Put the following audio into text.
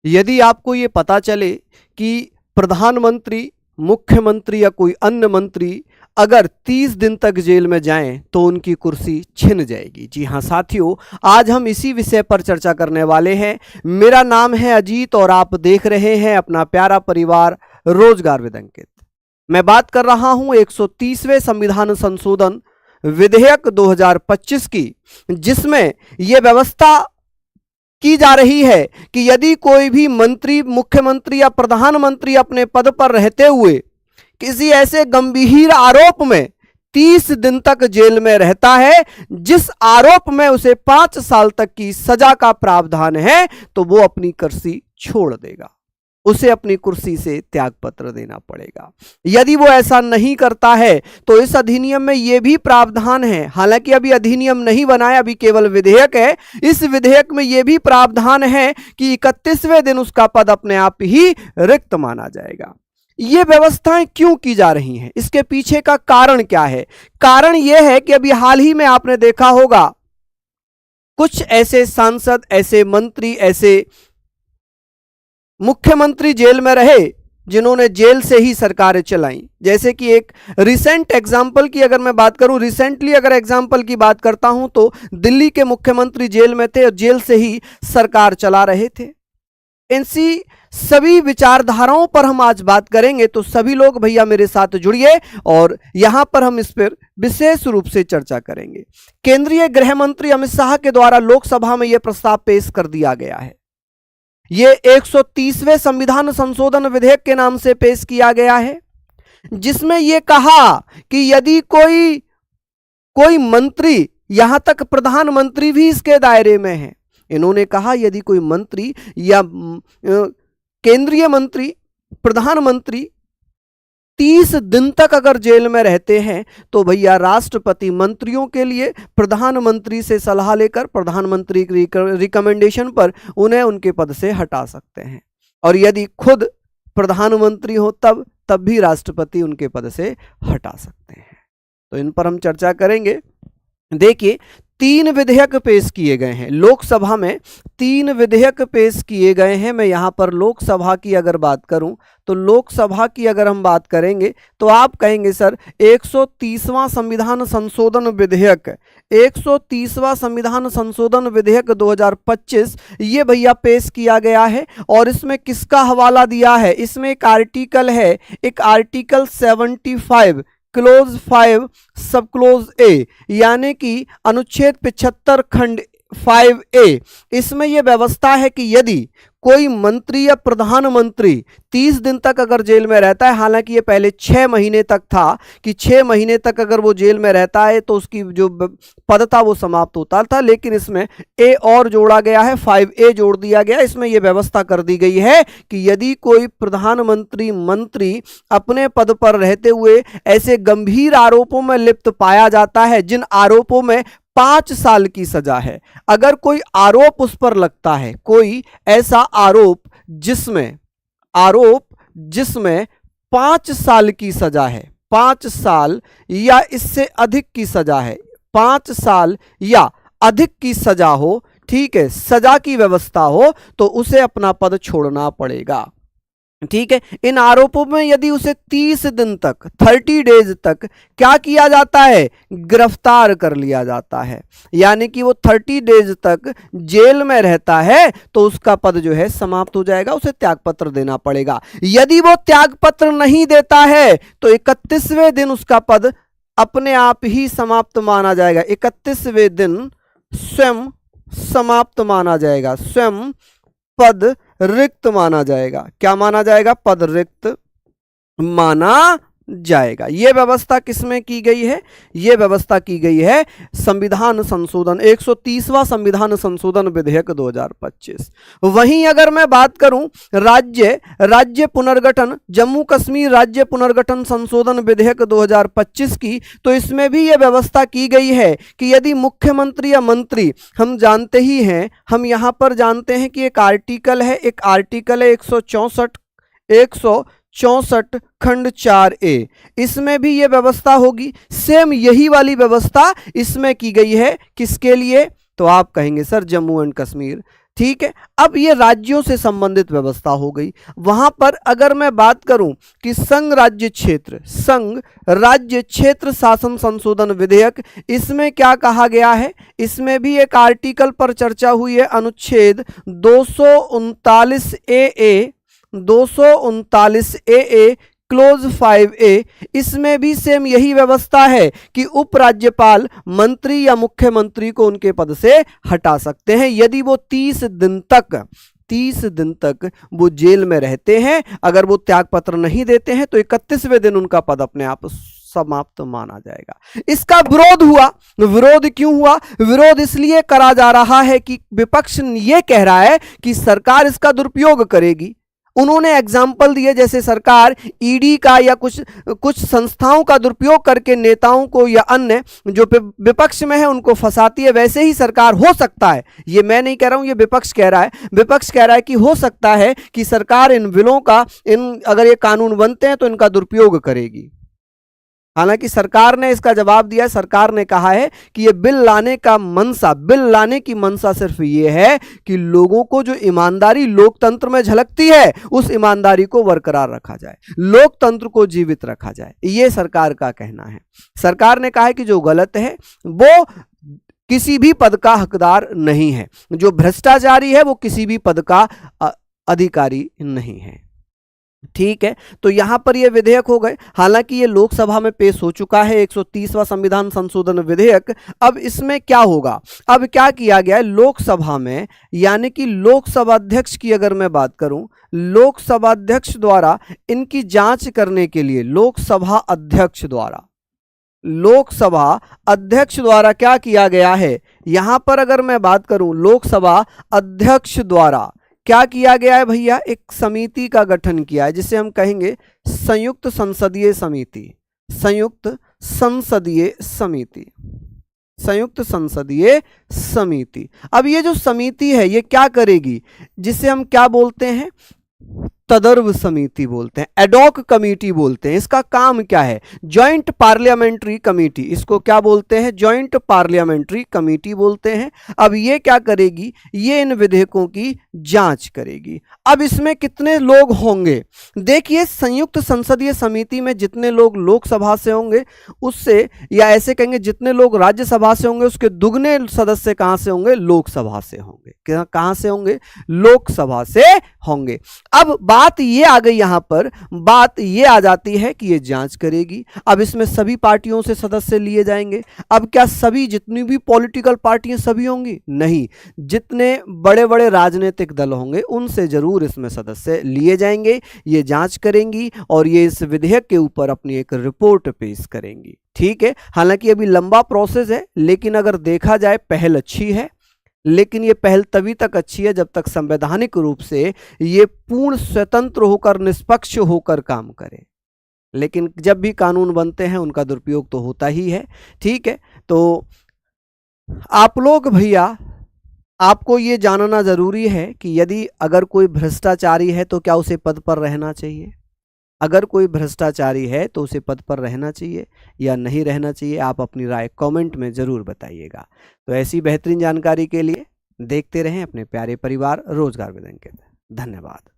यदि आपको ये पता चले कि प्रधानमंत्री, मुख्यमंत्री या कोई अन्य मंत्री अगर 30 दिन तक जेल में जाएं तो उनकी कुर्सी छिन जाएगी। जी हाँ साथियों, आज हम इसी विषय पर चर्चा करने वाले हैं। मेरा नाम है अजीत और आप देख रहे हैं अपना प्यारा परिवार रोजगार विद अंकित। मैं बात कर रहा हूं 130वें संविधान संशोधन विधेयक 2025 की, जिसमें यह व्यवस्था की जा रही है कि यदि कोई भी मंत्री, मुख्यमंत्री या प्रधानमंत्री अपने पद पर रहते हुए किसी ऐसे गंभीर आरोप में 30 दिन तक जेल में रहता है जिस आरोप में उसे 5 साल तक की सजा का प्रावधान है, तो वो अपनी कुर्सी छोड़ देगा, उसे अपनी कुर्सी से त्यागपत्र देना पड़ेगा। यदि वो ऐसा नहीं करता है तो इस अधिनियम में यह भी प्रावधान है, हालांकि अभी अधिनियम नहीं बना है, अभी केवल विधेयक है। इस विधेयक में यह भी प्रावधान है कि 31वें दिन उसका पद अपने आप ही रिक्त माना जाएगा। ये व्यवस्थाएं क्यों की जा रही हैं, इसके पीछे का कारण क्या है? कारण यह है कि अभी हाल ही में आपने देखा होगा कुछ ऐसे सांसद, ऐसे मंत्री, ऐसे मुख्यमंत्री जेल में रहे जिन्होंने जेल से ही सरकारें चलाई। जैसे कि एक रिसेंट एग्जाम्पल की अगर मैं बात करूं, रिसेंटली अगर एग्जाम्पल की बात करता हूं तो दिल्ली के मुख्यमंत्री जेल में थे और जेल से ही सरकार चला रहे थे। इनसी सभी विचारधाराओं पर हम आज बात करेंगे, तो सभी लोग भैया मेरे साथ जुड़िए और यहां पर हम इस पर विशेष रूप से चर्चा करेंगे। केंद्रीय गृह मंत्री अमित शाह के द्वारा लोकसभा में यह प्रस्ताव पेश कर दिया गया है। यह 130वें संविधान संशोधन विधेयक के नाम से पेश किया गया है, जिसमें यह कहा कि यदि कोई मंत्री, यहां तक प्रधानमंत्री भी इसके दायरे में है, इन्होंने कहा यदि कोई मंत्री या केंद्रीय मंत्री, प्रधानमंत्री 30 दिन तक अगर जेल में रहते हैं तो भैया राष्ट्रपति मंत्रियों के लिए प्रधानमंत्री से सलाह लेकर प्रधानमंत्री की रिकमेंडेशन पर उन्हें उनके पद से हटा सकते हैं, और यदि खुद प्रधानमंत्री हो तब भी राष्ट्रपति उनके पद से हटा सकते हैं। तो इन पर हम चर्चा करेंगे। देखिए, 3 विधेयक पेश किए गए हैं लोकसभा में, 3 विधेयक पेश किए गए हैं। मैं यहां पर लोकसभा की अगर बात करूं तो लोकसभा की अगर हम बात करेंगे तो आप कहेंगे सर 130वां संविधान संशोधन विधेयक, 130वां संविधान संशोधन विधेयक 2025 ये भैया पेश किया गया है। और इसमें किसका हवाला दिया है? इसमें एक आर्टिकल है, एक आर्टिकल 75 क्लोज 5 सब क्लोज ए, यानी कि अनुच्छेद 75 खंड 5A। इसमें यह व्यवस्था है कि यदि कोई मंत्री या प्रधानमंत्री 30 दिन तक अगर जेल में रहता है, हालांकि ये पहले 6 महीने तक था कि 6 महीने तक अगर वो जेल में रहता है तो उसकी जो पद था वो समाप्त होता था, लेकिन इसमें ए और जोड़ा गया है, 5A जोड़ दिया गया। इसमें यह व्यवस्था कर दी गई है कि यदि कोई प्रधानमंत्री, मंत्री अपने पद पर रहते हुए ऐसे गंभीर आरोपों में लिप्त पाया जाता है जिन आरोपों में 5 साल की सजा है, अगर कोई आरोप उस पर लगता है, कोई ऐसा आरोप जिसमें 5 साल की सजा है, 5 साल या इससे अधिक की सजा है, 5 साल या अधिक की सजा हो, ठीक है, सजा की व्यवस्था हो, तो उसे अपना पद छोड़ना पड़ेगा। ठीक है, इन आरोपों में यदि उसे 30 दिन तक, 30 डेज तक क्या किया जाता है? गिरफ्तार कर लिया जाता है, यानी कि वो 30 डेज तक जेल में रहता है तो उसका पद जो है समाप्त हो जाएगा, उसे त्यागपत्र देना पड़ेगा। यदि वो त्यागपत्र नहीं देता है तो 31वें दिन उसका पद अपने आप ही समाप्त माना जाएगा। 31वें दिन स्वयं समाप्त माना जाएगा, स्वयं पद रिक्त माना जाएगा। क्या माना जाएगा? पद रिक्त माना जाएगा। यह व्यवस्था किसमें की गई है? यह व्यवस्था की गई है संविधान संशोधन 130वां संविधान संशोधन विधेयक 2025। वहीं अगर मैं बात करूं राज्य पुनर्गठन, जम्मू कश्मीर राज्य पुनर्गठन संशोधन विधेयक 2025 की, तो इसमें भी यह व्यवस्था की गई है कि यदि मुख्यमंत्री या मंत्री, हम जानते ही हैं, हम यहां पर जानते हैं कि एक आर्टिकल है 164 खंड 4A, इसमें भी यह व्यवस्था होगी। सेम यही वाली व्यवस्था इसमें की गई है। किसके लिए? तो आप कहेंगे सर जम्मू एंड कश्मीर, ठीक है। अब ये राज्यों से संबंधित व्यवस्था हो गई। वहां पर अगर मैं बात करूं कि संघ राज्य क्षेत्र शासन संशोधन विधेयक, इसमें क्या कहा गया है, इसमें भी एक आर्टिकल पर चर्चा हुई है, अनुच्छेद 239 ए 239 ए क्लोज 5A, इसमें भी सेम यही व्यवस्था है कि उपराज्यपाल मंत्री या मुख्यमंत्री को उनके पद से हटा सकते हैं यदि वो 30 दिन तक वो जेल में रहते हैं। अगर वो त्यागपत्र नहीं देते हैं तो 31वें दिन उनका पद अपने आप समाप्त माना जाएगा। इसका विरोध हुआ। विरोध क्यों हुआ? विरोध इसलिए करा जा रहा है कि विपक्ष ये कह रहा है कि सरकार इसका दुरुपयोग करेगी। उन्होंने एग्जाम्पल दिए, जैसे सरकार ईडी का या कुछ संस्थाओं का दुरुपयोग करके नेताओं को या अन्य जो विपक्ष में है उनको फंसाती है, वैसे ही सरकार हो सकता है, ये मैं नहीं कह रहा हूं, ये विपक्ष कह रहा है, विपक्ष कह रहा है कि हो सकता है कि सरकार इन बिलों का, अगर ये कानून बनते हैं तो इनका दुरुपयोग करेगी। हालांकि सरकार ने इसका जवाब दिया। सरकार ने कहा है कि ये बिल लाने की मंशा सिर्फ ये है कि लोगों को जो ईमानदारी लोकतंत्र में झलकती है उस ईमानदारी को बरकरार रखा जाए, लोकतंत्र को जीवित रखा जाए, ये सरकार का कहना है। सरकार ने कहा है कि जो गलत है वो किसी भी पद का हकदार नहीं है, जो भ्रष्टाचारी है वो किसी भी पद का अधिकारी नहीं है। ठीक है, तो यहां पर ये विधेयक हो गए। हालांकि ये लोकसभा में पेश हो चुका है 130वां संविधान संशोधन विधेयक। अब इसमें क्या होगा? अब क्या किया गया है लोकसभा में, यानी कि लोकसभा अध्यक्ष की अगर मैं बात करूं, लोकसभा अध्यक्ष द्वारा इनकी जांच करने के लिए लोकसभा अध्यक्ष द्वारा क्या किया गया है, यहां पर अगर मैं बात करूं लोकसभा अध्यक्ष द्वारा क्या किया गया है भैया, एक समिति का गठन किया है जिसे हम कहेंगे संयुक्त संसदीय समिति। अब ये जो समिति है ये क्या करेगी, जिसे हम क्या बोलते हैं, तदर्व समिति बोलते हैं, एडॉक कमेटी बोलते हैं। इसका काम क्या है? जॉइंट पार्लियामेंट्री कमेटी, इसको क्या बोलते हैं? जॉइंट पार्लियामेंट्री कमेटी बोलते हैं। अब ये क्या करेगी? ये इन विधेयकों की जांच करेगी। अब इसमें कितने लोग होंगे? देखिए, संयुक्त संसदीय समिति में जितने लोग लोकसभा से होंगे उससे, या ऐसे कहेंगे जितने लोग राज्यसभा से होंगे उसके दुगने सदस्य कहां से होंगे? लोकसभा से होंगे। कहां से होंगे? लोकसभा से होंगे। अब बात ये आ गई, यहां पर बात ये आ जाती है कि ये जांच करेगी। अब इसमें सभी पार्टियों से सदस्य लिए जाएंगे। अब क्या सभी, जितनी भी पॉलिटिकल पार्टियां सभी होंगी? नहीं, जितने बड़े बड़े राजनीतिक दल होंगे उनसे जरूर इसमें सदस्य लिए जाएंगे। ये जांच करेंगी और ये इस विधेयक के ऊपर अपनी एक रिपोर्ट पेश करेंगी। ठीक है, हालांकि अभी लंबा प्रोसेस है, लेकिन अगर देखा जाए पहल अच्छी है। लेकिन ये पहल तभी तक अच्छी है जब तक संवैधानिक रूप से ये पूर्ण स्वतंत्र होकर, निष्पक्ष होकर काम करे। लेकिन जब भी कानून बनते हैं उनका दुरुपयोग तो होता ही है। ठीक है, तो आप लोग भैया, आपको ये जानना जरूरी है कि यदि अगर कोई भ्रष्टाचारी है तो क्या उसे पद पर रहना चाहिए? अगर कोई भ्रष्टाचारी है तो उसे पद पर रहना चाहिए या नहीं रहना चाहिए? आप अपनी राय कमेंट में ज़रूर बताइएगा। तो ऐसी बेहतरीन जानकारी के लिए देखते रहें अपने प्यारे परिवार रोजगार विद अंकित। धन्यवाद।